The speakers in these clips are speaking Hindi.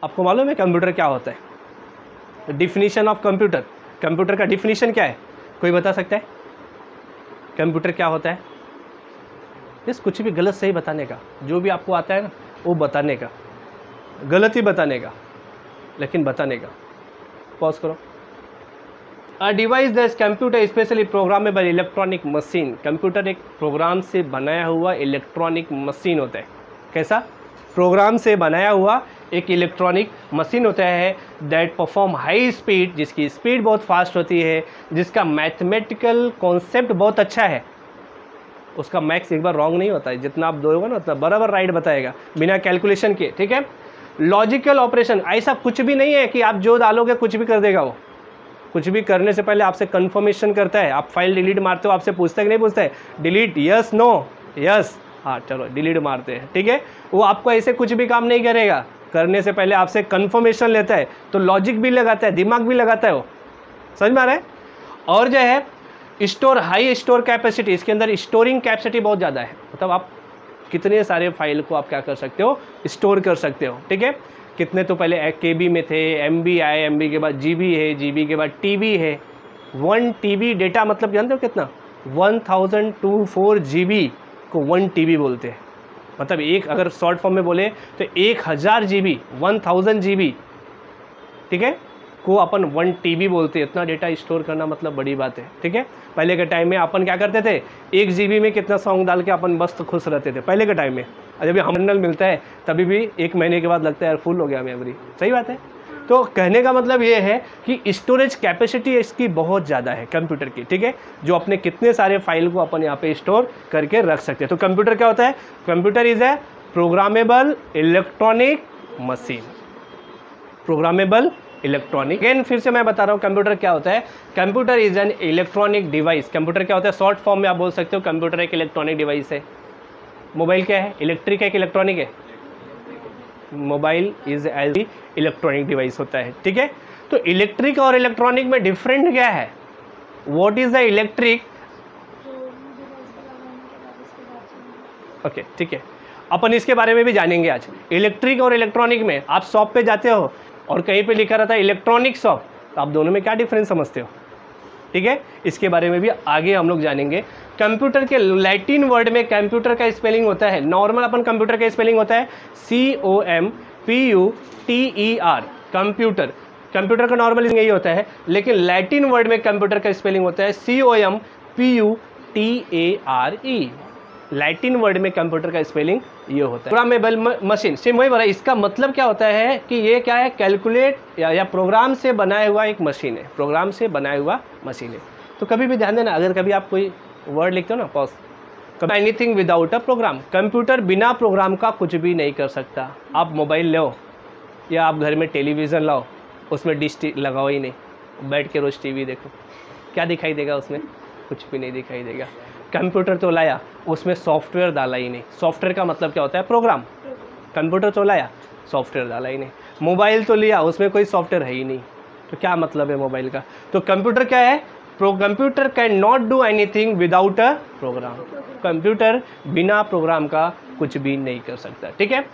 आपको मालूम है कंप्यूटर क्या होता है? डिफिनीशन ऑफ कंप्यूटर, कंप्यूटर का डिफिनीशन क्या है? कोई बता सकता है कंप्यूटर क्या होता है? इस कुछ भी गलत सही बताने का, जो भी आपको आता है ना वो बताने का, गलत ही बताने का, लेकिन बताने का। पॉज करो। A device that computer specially programmable electronic machine, computer एक प्रोग्राम से बनाया हुआ इलेक्ट्रॉनिक मशीन होता है। कैसा? प्रोग्राम से बनाया हुआ एक इलेक्ट्रॉनिक मशीन होता है दैट परफॉर्म हाई स्पीड, जिसकी स्पीड बहुत फास्ट होती है, जिसका मैथमेटिकल कॉन्सेप्ट बहुत अच्छा है, उसका मैथ्स एक बार रॉन्ग नहीं होता है, जितना आप दोगे ना उतना बराबर राइट बताएगा बिना कैलकुलेशन के, ठीक है। लॉजिकल ऑपरेशन, ऐसा कुछ भी नहीं है कि आप जो डालोगे कुछ भी कर देगा वो, कुछ भी करने से पहले आपसे कंफर्मेशन करता है। आप फाइल डिलीट मारते हो, आपसे पूछता है कि नहीं पूछता है? डिलीट, यस नो, यस, हाँ चलो डिलीट मारते हैं, ठीक है। वो आपको ऐसे कुछ भी काम नहीं करेगा, करने से पहले आपसे कंफर्मेशन लेता है, तो लॉजिक भी लगाता है, दिमाग भी लगाता है वो, समझ में आ रहा है। और जो है स्टोर, हाई स्टोर कैपेसिटी, इसके अंदर स्टोरिंग कैपेसिटी बहुत ज़्यादा है, मतलब आप कितने सारे फाइल को आप क्या कर सकते हो, स्टोर कर सकते हो, ठीक है। कितने तो पहले KB में थे, MB आए, MB के बाद GB है, GB के बाद TB है। 1 TB डेटा मतलब जानते हो कितना? 1024 GB को 1 TB बोलते हैं। मतलब एक अगर शॉर्ट फॉर्म में बोले तो 1000 GB, 1000 GB, ठीक है, को अपन 1 TB बोलते हैं। इतना डेटा स्टोर करना मतलब बड़ी बात है, ठीक है। पहले के टाइम में अपन क्या करते थे, 1 GB में कितना सॉन्ग डाल के अपन मस्त खुश रहते थे पहले के टाइम में। जब भी हमनल मिलता है तभी भी 1 महीने के बाद लगता है यार फुल हो गया मेमोरी, सही बात है। तो कहने का मतलब ये है कि स्टोरेज कैपेसिटी इसकी बहुत ज़्यादा है कंप्यूटर की, ठीक है, जो अपने कितने सारे फाइल को अपन यहाँ पे स्टोर करके रख सकते हैं। तो कंप्यूटर क्या होता है? Computer is a programmable electronic machine, programmable electronic. Again फिर से मैं बता रहा हूँ कंप्यूटर क्या होता है। Computer is an electronic device. Computer क्या होता है? शॉर्ट फॉर्म में आप बोल सकते हो कंप्यूटर एक इलेक्ट्रॉनिक डिवाइस है। मोबाइल क्या है? इलेक्ट्रिक है कि इलेक्ट्रॉनिक है? Mobile is as electronic device होता है, ठीक है। तो इलेक्ट्रिक और इलेक्ट्रॉनिक में डिफरेंट क्या है? What is the electric? Okay, ठीक है, अपन इसके बारे में भी जानेंगे आज। इलेक्ट्रिक और इलेक्ट्रॉनिक में आप शॉप पे जाते हो और कहीं पे लिखा रहता है इलेक्ट्रॉनिक शॉप, तो आप दोनों में क्या डिफरेंस समझते हो? ठीक है, इसके बारे में भी आगे हम लोग जानेंगे। कंप्यूटर के लैटिन वर्ड में कंप्यूटर का स्पेलिंग होता है, नॉर्मल अपन कंप्यूटर का स्पेलिंग होता है COMPUTER, कंप्यूटर। कंप्यूटर का नॉर्मल यही होता है, लेकिन लैटिन वर्ड में कंप्यूटर का स्पेलिंग होता है COMPUTERE। लैटिन वर्ड में कंप्यूटर का स्पेलिंग ये होता है। प्रोग्रामेबल मशीन, सेम वही बोला। इसका मतलब क्या होता है कि ये क्या है? कैलकुलेट या प्रोग्राम से बनाया हुआ एक मशीन है, प्रोग्राम से बनाया हुआ मशीन है। तो कभी भी ध्यान देना, अगर कभी आप कोई वर्ड लिखते हो ना, पॉज, कभी anything without a program, computer बिना प्रोग्राम का कुछ भी नहीं कर सकता। आप मोबाइल लो या आप घर में टेलीविज़न लाओ, उसमें डिश लगाओ ही नहीं, बैठ के रोज़ TV देखो, क्या दिखाई देगा उसमें? कुछ भी नहीं दिखाई देगा। कंप्यूटर तो लाया, उसमें सॉफ्टवेयर डाला ही नहीं। सॉफ्टवेयर का मतलब क्या होता है? प्रोग्राम। कंप्यूटर तो लाया, सॉफ्टवेयर डाला ही नहीं। मोबाइल तो लिया, उसमें कोई सॉफ्टवेयर है ही नहीं, तो क्या मतलब है मोबाइल का? तो कंप्यूटर क्या है? Computer can not do anything without a program. Computer बिना प्रोग्राम का कुछ भी नहीं कर सकता, ठीक है।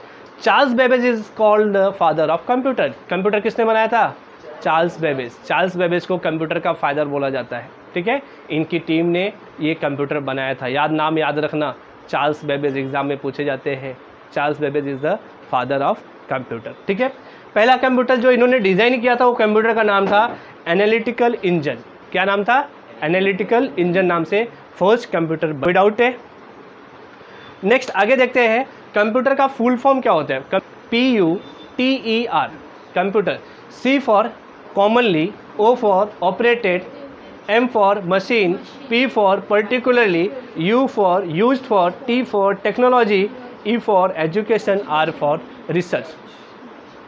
Charles Babbage is called the father of computer. Computer किसने बनाया था? Charles Babbage. चार्ल्स बेबेज को कंप्यूटर का फादर बोला जाता है, ठीक है। इनकी टीम ने ये कंप्यूटर बनाया था। नाम याद रखना, चार्ल्स बेबेज एग्जाम में पूछे जाते हैं। Charles Babbage is the father of computer, ठीक है। पहला कंप्यूटर जो इन्होंने डिजाइन किया था वो कंप्यूटर का नाम था एनालिटिकल इंजन। क्या नाम था? एनालिटिकल इंजन नाम से फर्स्ट कंप्यूटर विदाउट है। नेक्स्ट आगे देखते हैं कंप्यूटर का फुल फॉर्म क्या होता है। PUTER, computer. C for commonly, O for operated, M for machine, P for particularly, U for used for, T for technology, E for education, R for research.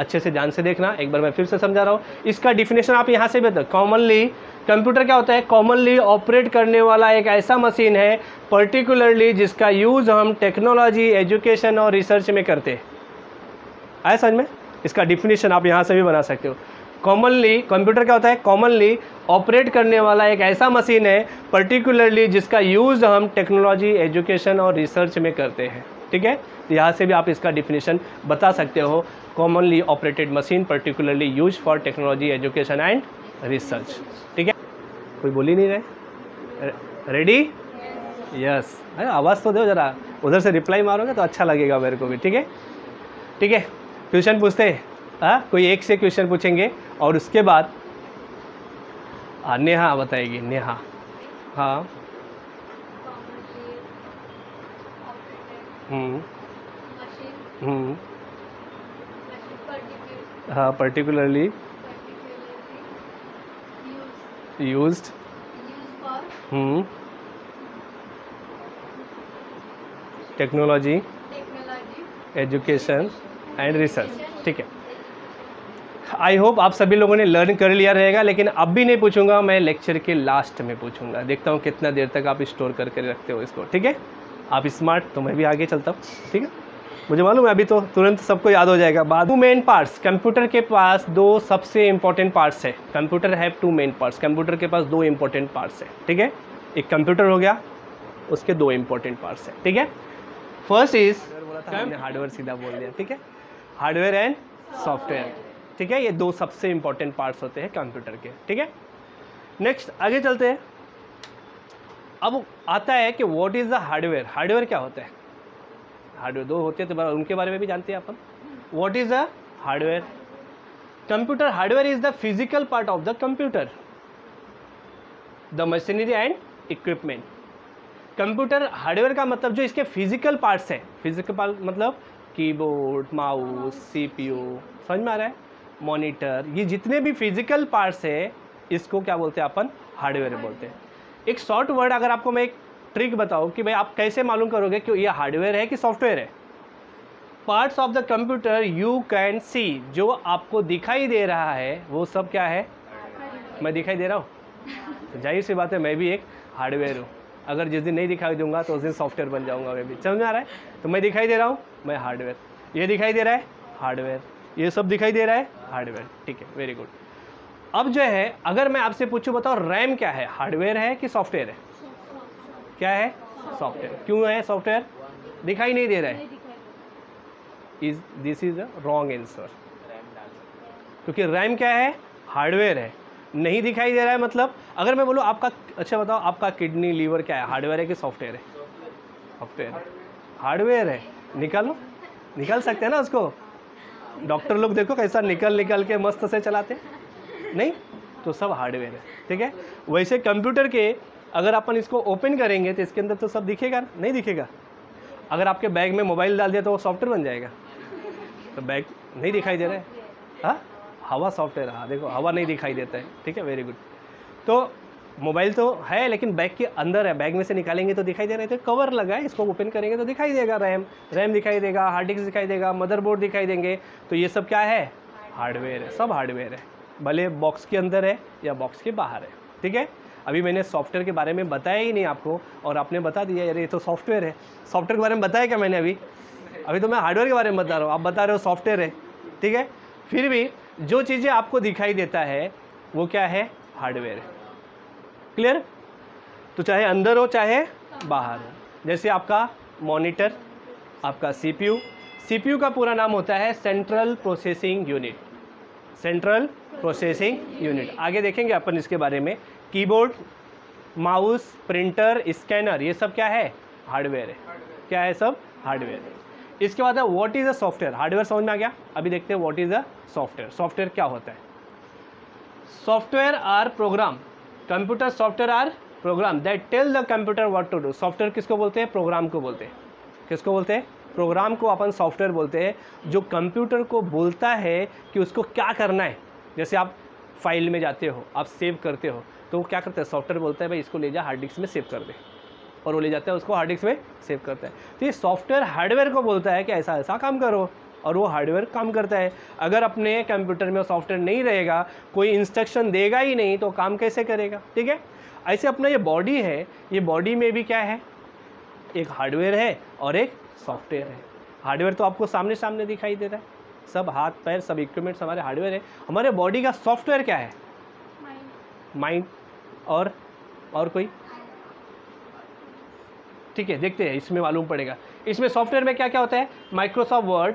अच्छे से ध्यान से देखना, एक बार मैं फिर से समझा रहा हूँ। इसका डिफिनेशन आप यहाँ से बेहतर। कॉमनली, कंप्यूटर क्या होता है? कॉमनली ऑपरेट करने वाला एक ऐसा मशीन है, पर्टिकुलरली जिसका यूज़ हम टेक्नोलॉजी, एजुकेशन और रिसर्च में करते हैं। आया समझ में? इसका डिफिनेशन आप यहाँ से भी बना सकते हो। कॉमनली, कंप्यूटर क्या होता है? कॉमनली ऑपरेट करने वाला एक ऐसा मशीन है, पर्टिकुलरली जिसका यूज़ हम टेक्नोलॉजी, एजुकेशन और रिसर्च में करते हैं। ठीक है, तो यहाँ से भी आप इसका डिफिनेशन बता सकते हो। Commonly operated machine particularly use for technology, education and research. ठीक है, कोई बोल ही नहीं रहे। रेडी? यस। आवाज़ तो दो जरा, उधर से रिप्लाई मारोगे तो अच्छा लगेगा मेरे को भी। ठीक है, ठीक है, क्वेश्चन पूछते हैं। हाँ, कोई एक से क्वेश्चन पूछेंगे और उसके बाद नेहा बताएगी। नेहा। हाँ। हम्म। हम्म। हाँ, particularly used. Hmm. Technology, education and research. ठीक है, आई होप आप सभी लोगों ने लर्न कर लिया रहेगा, लेकिन अब भी नहीं पूछूंगा, मैं लेक्चर के लास्ट में पूछूंगा। देखता हूँ कितना देर तक आप स्टोर करके रखते हो इसको। ठीक है, आप स्मार्ट, तो मैं भी आगे चलता हूँ। ठीक है, मुझे मालूम है अभी तो तुरंत सबको याद हो जाएगा। बाद 2 मेन पार्ट्स, कंप्यूटर के पास 2 सबसे इंपॉर्टेंट पार्ट्स है। Computer have 2 main parts, computer के पास 2 इंपॉर्टेंट पार्ट्स है। ठीक है, एक कंप्यूटर हो गया, उसके 2 इंपॉर्टेंट पार्ट्स है। ठीक है, फर्स्ट इज, मैंने हार्डवेयर सीधा बोल दिया। ठीक है, हार्डवेयर एंड सॉफ्टवेयर। ठीक है, ये 2 सबसे इंपॉर्टेंट पार्ट्स होते हैं कंप्यूटर के। ठीक है, नेक्स्ट आगे चलते हैं। अब आता है कि what is the hardware. Hardware क्या होता है? हार्डवेयर 2 होते हैं तो उनके बारे में भी जानते हैं अपन। What is the hardware? Computer hardware is the physical part of the computer, the machinery and equipment. Computer hardware का मतलब जो इसके फिजिकल पार्ट्स है, फिजिकल पार्ट मतलब कीबोर्ड, माउस, सीपीयू, समझ में आ रहा है, मॉनिटर, ये जितने भी फिजिकल पार्ट्स है इसको क्या बोलते हैं अपन? हार्डवेयर बोलते हैं। एक शॉर्ट वर्ड अगर आपको मैं एक ट्रिक बताऊं कि भाई आप कैसे मालूम करोगे कि ये हार्डवेयर है कि सॉफ्टवेयर है? Parts of the computer you can see, जो आपको दिखाई दे रहा है वो सब क्या है? मैं दिखाई दे रहा हूँ, तो जाहिर सी बात है मैं भी एक हार्डवेयर हूँ। अगर जिस दिन नहीं दिखाई दूंगा तो उस दिन सॉफ्टवेयर बन जाऊंगा मैं भी। समझ में आ रहा है? तो मैं दिखाई दे रहा हूँ, मैं हार्डवेयर। ये दिखाई दे रहा है, हार्डवेयर। ये सब दिखाई दे रहा है, हार्डवेयर। ठीक है, वेरी गुड। अब जो है अगर मैं आपसे पूछूं, बताओ रैम क्या है? हार्डवेयर है कि सॉफ्टवेयर है? क्या है? सॉफ्टवेयर। क्यों है सॉफ्टवेयर? दिखाई नहीं दे रहा है। This is a wrong answer, क्योंकि रैम क्या है? हार्डवेयर है। नहीं दिखाई दे रहा है मतलब, अगर मैं बोलूँ आपका, अच्छा बताओ आपका किडनी, लीवर क्या है? हार्डवेयर है कि सॉफ्टवेयर है? सॉफ्टवेयर है। हार्डवेयर है, निकालो, निकाल सकते हैं ना उसको। डॉक्टर लोग देखो कैसा निकल के मस्त से चलाते, नहीं? तो सब हार्डवेयर है। ठीक है, वैसे कंप्यूटर के अगर अपन इसको ओपन करेंगे तो इसके अंदर तो सब दिखेगा, नहीं दिखेगा? अगर आपके बैग में मोबाइल डाल दिया तो वो सॉफ्टवेयर बन जाएगा? तो बैग नहीं दिखाई दे रहा है, हाँ, हवा सॉफ्टवेयर। हाँ देखो, हवा नहीं दिखाई देता है। ठीक है, वेरी गुड। तो मोबाइल तो है लेकिन बैग के अंदर है, बैग में से निकालेंगे तो दिखाई दे रहा है। तो कवर लगा है, इसको ओपन करेंगे तो दिखाई देगा रैम दिखाई देगा, हार्ड डिस्क दिखाई देगा, मदरबोर्ड दिखाई देंगे। तो ये सब क्या है? हार्डवेयर है, सब हार्डवेयर है, भले बॉक्स के अंदर है या बॉक्स के बाहर है। ठीक है, अभी मैंने सॉफ्टवेयर के बारे में बताया ही नहीं आपको और आपने बता दिया यार ये तो सॉफ्टवेयर है। सॉफ्टवेयर के बारे में बताया क्या मैंने? अभी तो मैं हार्डवेयर के बारे में बता रहा हूँ, आप बता रहे हो सॉफ्टवेयर है। ठीक है, फिर भी जो चीज़ें आपको दिखाई देता है वो क्या है? हार्डवेयर है। क्लियर? तो चाहे अंदर हो चाहे बाहर हो, जैसे आपका मॉनिटर, आपका सीपीयू। सीपीयू का पूरा नाम होता है central processing unit, central processing unit. आगे देखेंगे अपन इसके बारे में। कीबोर्ड, माउस, प्रिंटर, स्कैनर, ये सब क्या है? हार्डवेयर है। क्या है? सब हार्डवेयर है। इसके बाद है what is a software. Hardware समझ में आ गया, अभी देखते हैं what is a software. Software क्या होता है? Software are program, computer software are program that tell the computer what to do. Software किसको बोलते हैं? प्रोग्राम को बोलते हैं। किसको बोलते हैं? प्रोग्राम को अपन सॉफ्टवेयर बोलते हैं, जो कंप्यूटर को बोलता है कि उसको क्या करना है। जैसे आप फाइल में जाते हो, आप सेव करते हो, तो वो क्या करता है? सॉफ्टवेयर बोलता है भाई इसको ले जा हार्ड डिस्क में सेव कर दे, और वो ले जाता है उसको हार्ड डिस्क में सेव करता है। तो ये सॉफ्टवेयर हार्डवेयर को बोलता है कि ऐसा ऐसा काम करो, और वो हार्डवेयर काम करता है। अगर अपने कंप्यूटर में सॉफ्टवेयर नहीं रहेगा, कोई इंस्ट्रक्शन देगा ही नहीं, तो काम कैसे करेगा? ठीक है, ऐसे अपना ये बॉडी है, ये बॉडी में भी क्या है? एक हार्डवेयर है और एक सॉफ्टवेयर है। हार्डवेयर तो आपको सामने सामने दिखाई दे रहा है, सब हाथ पैर सब इक्विपमेंट्स हमारे हार्डवेयर है। हमारे बॉडी का सॉफ्टवेयर क्या है? माइंड। और कोई? ठीक है, देखते हैं, इसमें मालूम पड़ेगा। इसमें सॉफ्टवेयर में क्या क्या होता है? Microsoft Word,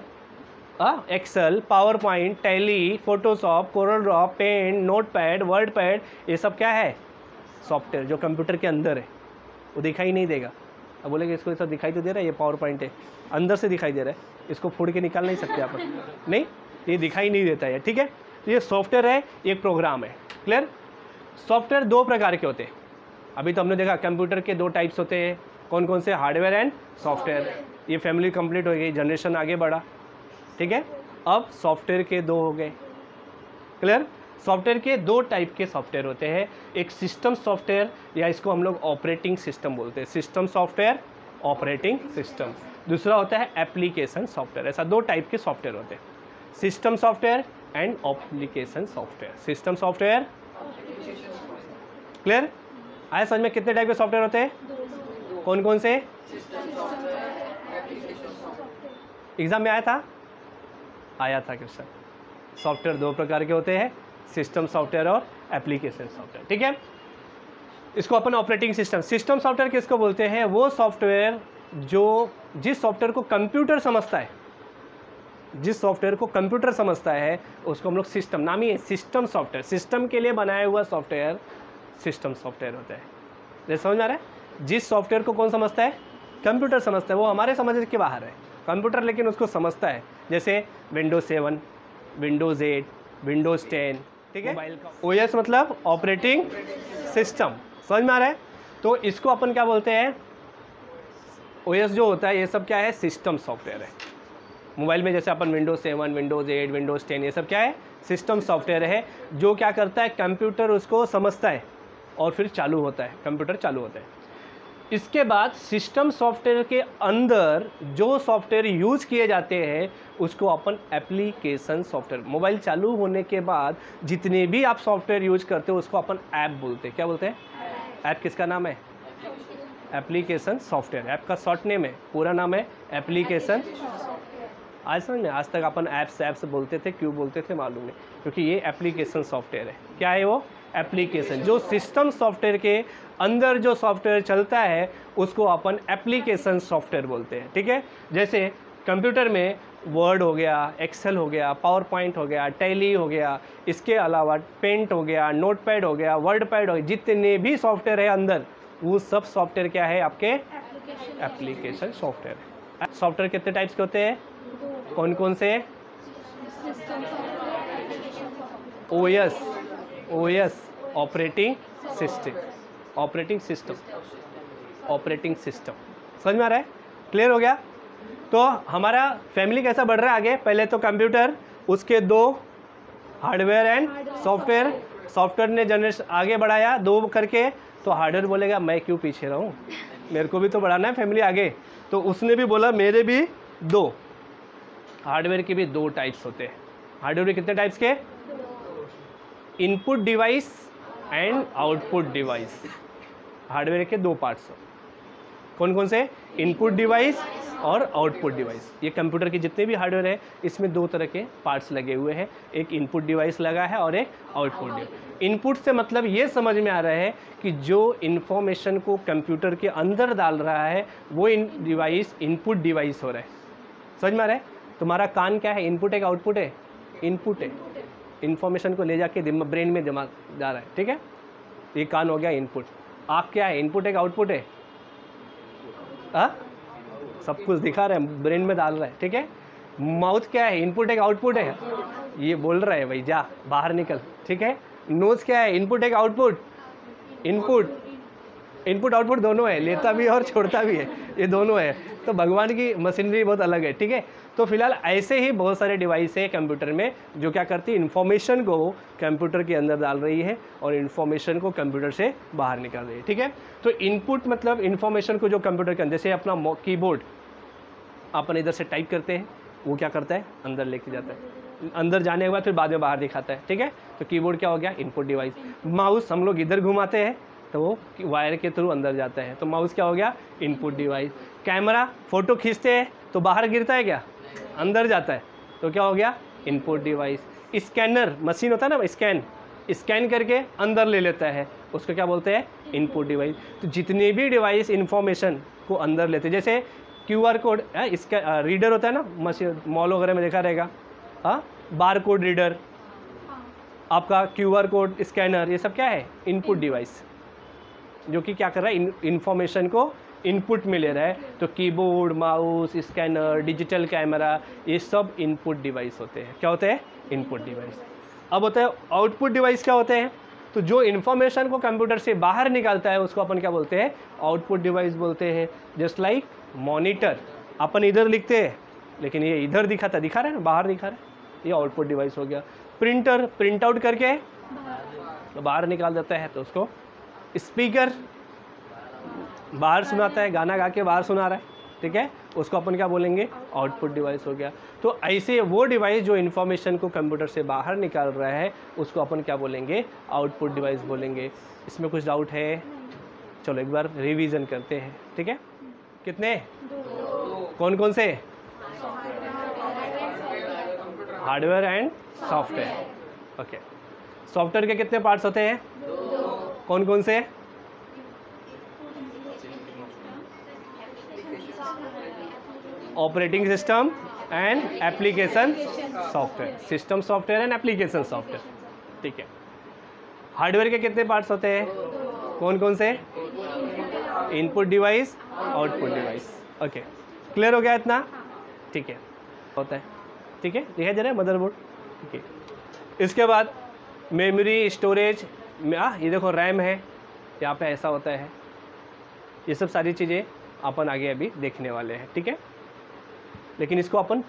Excel, PowerPoint, Tally, Photoshop, Corel Draw, Paint, Notepad, WordPad, ये सब क्या है? सॉफ्टवेयर जो कंप्यूटर के अंदर है, वो दिखाई नहीं देगा। अब बोलेंगे इसको सब दिखाई तो दे रहा है, ये पावर पॉइंट है, अंदर से दिखाई दे रहा है, इसको फोड़ के निकाल नहीं सकते आप, नहीं, ये दिखाई नहीं देता है, ठीक है। तो ये सॉफ्टवेयर है, एक प्रोग्राम है। क्लियर? सॉफ्टवेयर दो प्रकार के होते हैं। अभी तो हमने देखा कंप्यूटर के दो टाइप्स होते हैं, कौन कौन से? Hardware and software. ये फैमिली कंप्लीट हो गई, जनरेशन आगे बढ़ा, ठीक है। अब सॉफ्टवेयर के दो हो गए। क्लियर? सॉफ्टवेयर के दो टाइप के सॉफ्टवेयर होते हैं, एक सिस्टम सॉफ्टवेयर, या इसको हम लोग ऑपरेटिंग सिस्टम बोलते हैं, सिस्टम सॉफ्टवेयर, ऑपरेटिंग सिस्टम। दूसरा होता है एप्लीकेशन सॉफ्टवेयर। ऐसा दो टाइप के सॉफ्टवेयर होते हैं, system software and application software. System software, clear? आया समझ में? कितने टाइप के सॉफ्टवेयर होते हैं? कौन कौन से? एग्जाम में आया था? आया था क्वेश्चन। सॉफ्टवेयर दो प्रकार के होते हैं, सिस्टम सॉफ्टवेयर और एप्लीकेशन सॉफ्टवेयर, ठीक है। इसको अपन ऑपरेटिंग सिस्टम, सिस्टम सॉफ्टवेयर किसको बोलते हैं? वो सॉफ्टवेयर जो जिस सॉफ्टवेयर को कंप्यूटर समझता है, जिस सॉफ्टवेयर को कंप्यूटर समझता है उसको हम लोग सिस्टम, नाम ही है सिस्टम सॉफ्टवेयर। सिस्टम के लिए बनाया हुआ सॉफ्टवेयर सिस्टम सॉफ्टवेयर होता है। जैसे समझ में आ रहा है? जिस सॉफ्टवेयर को कौन समझता है? कंप्यूटर समझता है, वो हमारे समझ के बाहर है कंप्यूटर, लेकिन उसको समझता है। जैसे विंडोज 7, विंडोज 8, विंडोज 10, ठीक है। मोबाइल का ओएस मतलब ऑपरेटिंग सिस्टम, समझ में आ रहा है? तो इसको अपन क्या बोलते हैं? ओएस जो होता है ये सब क्या है? सिस्टम सॉफ्टवेयर है। मोबाइल में जैसे अपन विंडोज 7, विंडोज 8, विंडोज 10, ये सब क्या है? सिस्टम सॉफ्टवेयर है, जो क्या करता है? कंप्यूटर उसको समझता है और फिर चालू होता है, कंप्यूटर चालू होता है। इसके बाद सिस्टम सॉफ्टवेयर के अंदर जो सॉफ्टवेयर यूज किए जाते हैं उसको अपन एप्लीकेशन सॉफ्टवेयर, मोबाइल चालू होने के बाद जितने भी आप सॉफ्टवेयर यूज करते हो उसको अपन ऐप बोलते हैं। क्या बोलते हैं? ऐप किसका नाम है? Application software. ऐप का शॉर्ट नेम है, पूरा नाम है एप्लीकेशन। आज समझ में? आज तक अपन ऐप्स बोलते थे, क्यों बोलते थे मालूम नहीं, क्योंकि ये एप्लीकेशन सॉफ्टवेयर है। क्या है वो? एप्लीकेशन। जो सिस्टम सॉफ्टवेयर के अंदर जो सॉफ्टवेयर चलता है उसको अपन एप्लीकेशन सॉफ्टवेयर बोलते हैं, ठीक है। जैसे कंप्यूटर में वर्ड हो गया, एक्सेल हो गया, पावर पॉइंट हो गया, टैली हो गया, इसके अलावा पेंट हो गया, नोटपैड हो गया, वर्डपैड हो गया, जितने भी सॉफ्टवेयर है अंदर वो सब सॉफ्टवेयर क्या है? आपके एप्लीकेशन सॉफ्टवेयर। सॉफ्टवेयर कितने टाइप्स के होते हैं? कौन कौन से? OS, OS operating system, operating system, operating system. समझ में आ रहा है? क्लियर हो गया? तो हमारा फैमिली कैसा बढ़ रहा है आगे? पहले तो कंप्यूटर, उसके दो हार्डवेयर एंड सॉफ्टवेयर। सॉफ्टवेयर ने जनरेशन आगे बढ़ाया दो करके, तो हार्डवेयर बोलेगा मैं क्यों पीछे रहूं, मेरे को भी तो बढ़ाना है फैमिली आगे। तो उसने भी बोला मेरे भी दो। हार्डवेयर के भी दो टाइप्स होते हैं। हार्डवेयर के कितने टाइप्स के? Input device and output device. Hardware के दो पार्ट्स। कौन कौन से? इनपुट डिवाइस और आउटपुट डिवाइस। ये कंप्यूटर के जितने भी हार्डवेयर है इसमें दो तरह के पार्ट्स लगे हुए हैं, एक इनपुट डिवाइस लगा है और एक आउटपुट डिवाइस। इनपुट से मतलब ये समझ में आ रहा है कि जो इन्फॉर्मेशन को कंप्यूटर के अंदर डाल रहा है वो डिवाइस इनपुट डिवाइस हो रहा है। समझ में आ रहा है? तुम्हारा कान क्या है? इनपुट है कि आउटपुट है? इनपुट है, इन्फॉर्मेशन को ले जाके ब्रेन में जमा जा रहा है, ठीक है। ये कान हो गया इनपुट। आँख क्या है? इनपुट है कि आउटपुट है? सब कुछ दिखा रहा है, ब्रेन में डाल रहा है, ठीक है। माउथ क्या है? इनपुट है कि आउटपुट है? ये बोल रहा है भाई जा बाहर निकल, ठीक है। नोज क्या है? इनपुट है कि आउटपुट? इनपुट, इनपुट आउटपुट दोनों है, लेता भी है और छोड़ता भी है, ये दोनों है। तो भगवान की मशीनरी बहुत अलग है, ठीक है। तो फिलहाल ऐसे ही बहुत सारे डिवाइस है कंप्यूटर में जो क्या करती है? इन्फॉर्मेशन को कंप्यूटर के अंदर डाल रही है और इन्फॉर्मेशन को कंप्यूटर से बाहर निकाल रही है, ठीक है। तो इनपुट मतलब इन्फॉर्मेशन को जो कंप्यूटर के अंदर, जैसे अपना कीबोर्ड अपन इधर से टाइप करते हैं, वो क्या करता है? अंदर लेके जाता है, अंदर जाने के बाद फिर बाद में बाहर दिखाता है, ठीक है। तो कीबोर्ड क्या हो गया? Input device. माउस हम लोग इधर घुमाते हैं तो वो वायर के थ्रू अंदर जाता है, तो माउस क्या हो गया? Input device. कैमरा फोटो खींचते हैं तो बाहर गिरता है क्या? अंदर जाता है, तो क्या हो गया? Input device. स्कैनर मशीन होता है ना, स्कैन करके अंदर ले लेता है, उसको क्या बोलते हैं? Input device. तो जितने भी डिवाइस इन्फॉर्मेशन को अंदर लेते हैं, जैसे QR कोड है, इसका रीडर होता है ना, मशीन मॉल वगैरह में देखा रहेगा, हाँ, बार कोड रीडर, आपका QR कोड स्कैनर, ये सब क्या है? इनपुट डिवाइस, जो कि क्या कर रहा है? इंफॉर्मेशन को इनपुट में ले रहा है। तो keyboard, mouse, scanner, digital camera, ये सब इनपुट डिवाइस होते हैं। क्या होते हैं? Input device. अब होता है आउटपुट डिवाइस। क्या होते हैं? तो जो इन्फॉर्मेशन को कंप्यूटर से बाहर निकालता है उसको अपन क्या बोलते हैं? आउटपुट डिवाइस बोलते हैं। जस्ट लाइक मॉनिटर, अपन इधर लिखते हैं लेकिन ये इधर दिखा रहा है ना, बाहर दिखा रहा है, ये आउटपुट डिवाइस हो गया। प्रिंटर प्रिंट आउट करके बाहर निकाल देता है तो उसको स्पीकर, बाहर सुनाता है, गाना गा के बाहर सुना रहा है, ठीक है, उसको अपन क्या बोलेंगे? आउटपुट डिवाइस हो गया। तो ऐसे वो डिवाइस जो इन्फॉर्मेशन को कंप्यूटर से बाहर निकाल रहा है उसको अपन क्या बोलेंगे? आउटपुट डिवाइस बोलेंगे। इसमें कुछ डाउट है? चलो एक बार रिवीजन करते हैं, ठीक है। कितने? कौन कौन से? Hardware and software. Okay, software के कितने पार्ट्स होते हैं? कौन कौन से? Operating system and application software, system software and application software, ठीक है। हार्डवेयर के कितने पार्ट्स होते हैं? कौन कौन से? Input device, output device. Okay, clear हो गया इतना? ठीक है, होता है, ठीक है, दिखाई दे रहा है मदरबोर्ड, ठीक है। इसके बाद मेमोरी, स्टोरेज, ये देखो रैम है, यहाँ पे ऐसा होता है। ये सब सारी चीज़ें अपन आगे अभी देखने वाले हैं, ठीक है। लेकिन इसको अपन